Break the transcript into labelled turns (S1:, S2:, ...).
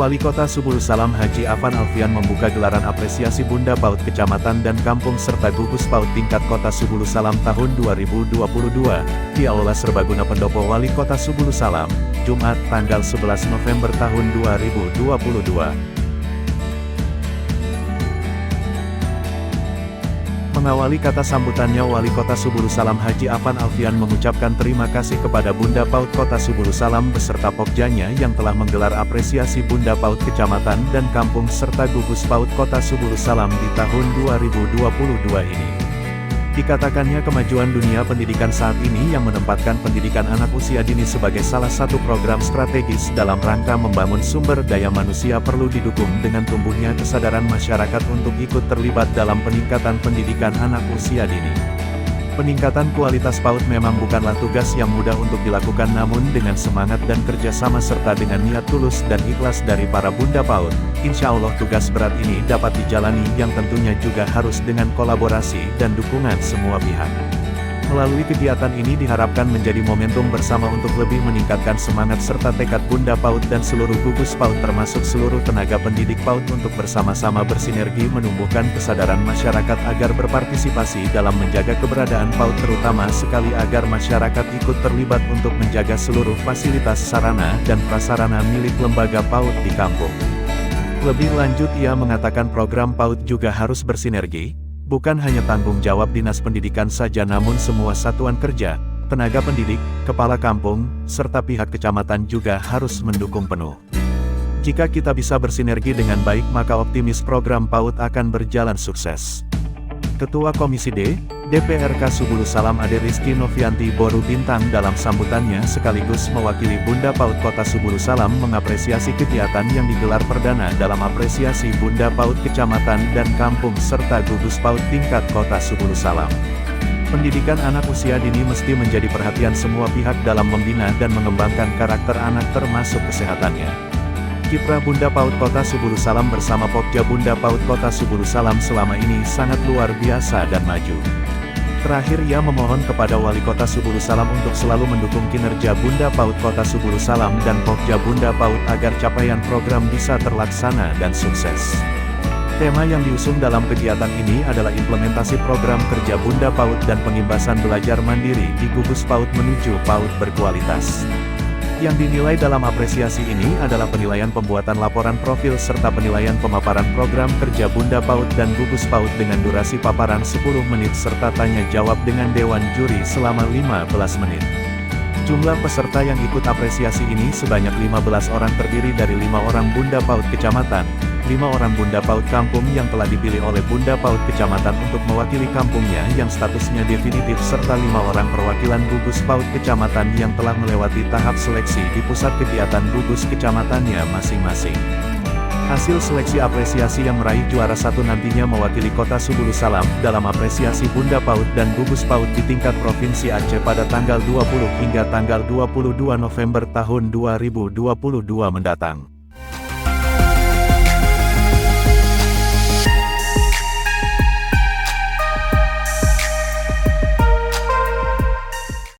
S1: Wali Kota Subulu Salam Haji Afan Alfian membuka gelaran apresiasi Bunda PAUD Kecamatan dan Kampung serta gugus PAUD tingkat Kota Subulu Salam tahun 2022 di Aula Serbaguna Pendopo Wali Kota Subulu Salam, Jumat tanggal 11 November tahun 2022. Mengawali kata sambutannya, Wali Kota Subulu Salam Haji Afan Alfian mengucapkan terima kasih kepada Bunda PAUD Kota Subulu Salam beserta Pokjanya yang telah menggelar apresiasi Bunda PAUD Kecamatan dan Kampung serta gugus PAUD Kota Subulu Salam di tahun 2022 ini. Dikatakannya kemajuan dunia pendidikan saat ini yang menempatkan pendidikan anak usia dini sebagai salah satu program strategis dalam rangka membangun sumber daya manusia perlu didukung dengan tumbuhnya kesadaran masyarakat untuk ikut terlibat dalam peningkatan pendidikan anak usia dini. Peningkatan kualitas PAUD memang bukanlah tugas yang mudah untuk dilakukan, namun dengan semangat dan kerjasama serta dengan niat tulus dan ikhlas dari para Bunda PAUD, insya Allah tugas berat ini dapat dijalani yang tentunya juga harus dengan kolaborasi dan dukungan semua pihak. Melalui kegiatan ini diharapkan menjadi momentum bersama untuk lebih meningkatkan semangat serta tekad Bunda PAUD dan seluruh gugus PAUD termasuk seluruh tenaga pendidik PAUD untuk bersama-sama bersinergi menumbuhkan kesadaran masyarakat agar berpartisipasi dalam menjaga keberadaan PAUD, terutama sekali agar masyarakat ikut terlibat untuk menjaga seluruh fasilitas sarana dan prasarana milik lembaga PAUD di kampung. Lebih lanjut ia mengatakan program PAUD juga harus bersinergi, bukan hanya tanggung jawab Dinas Pendidikan saja namun semua satuan kerja, tenaga pendidik, kepala kampung, serta pihak kecamatan juga harus mendukung penuh. Jika kita bisa bersinergi dengan baik maka optimis program PAUD akan berjalan sukses. Ketua Komisi D, DPRK Subulu Salam Ade Rizky Novianti Boru Bintang dalam sambutannya sekaligus mewakili Bunda PAUD Kota Subulu Salam mengapresiasi kegiatan yang digelar perdana dalam apresiasi Bunda PAUD Kecamatan dan Kampung serta gugus PAUD tingkat Kota Subulu Salam. Pendidikan anak usia dini mesti menjadi perhatian semua pihak dalam membina dan mengembangkan karakter anak termasuk kesehatannya. Kiprah Bunda PAUD Kota Subulu Salam bersama Pokja Bunda PAUD Kota Subulu Salam selama ini sangat luar biasa dan maju. Terakhir ia memohon kepada Wali Kota Subulu Salam untuk selalu mendukung kinerja Bunda PAUD Kota Subulu Salam dan Pokja Bunda PAUD agar capaian program bisa terlaksana dan sukses. Tema yang diusung dalam kegiatan ini adalah implementasi program kerja Bunda PAUD dan pengimbasan belajar mandiri di gugus PAUD menuju PAUD berkualitas. Yang dinilai dalam apresiasi ini adalah penilaian pembuatan laporan profil serta penilaian pemaparan program kerja Bunda PAUD dan gugus PAUD dengan durasi paparan 10 menit serta tanya jawab dengan Dewan Juri selama 15 menit. Jumlah peserta yang ikut apresiasi ini sebanyak 15 orang terdiri dari 5 orang Bunda PAUD Kecamatan, 5 orang Bunda PAUD Kampung yang telah dipilih oleh Bunda PAUD Kecamatan untuk mewakili kampungnya yang statusnya definitif serta 5 orang perwakilan gugus PAUD Kecamatan yang telah melewati tahap seleksi di pusat kegiatan gugus kecamatannya masing-masing. Hasil seleksi apresiasi yang meraih juara 1 nantinya mewakili Kota Subulu Salam dalam apresiasi Bunda PAUD dan gugus PAUD di tingkat Provinsi Aceh pada tanggal 20 hingga tanggal 22 November tahun 2022 mendatang.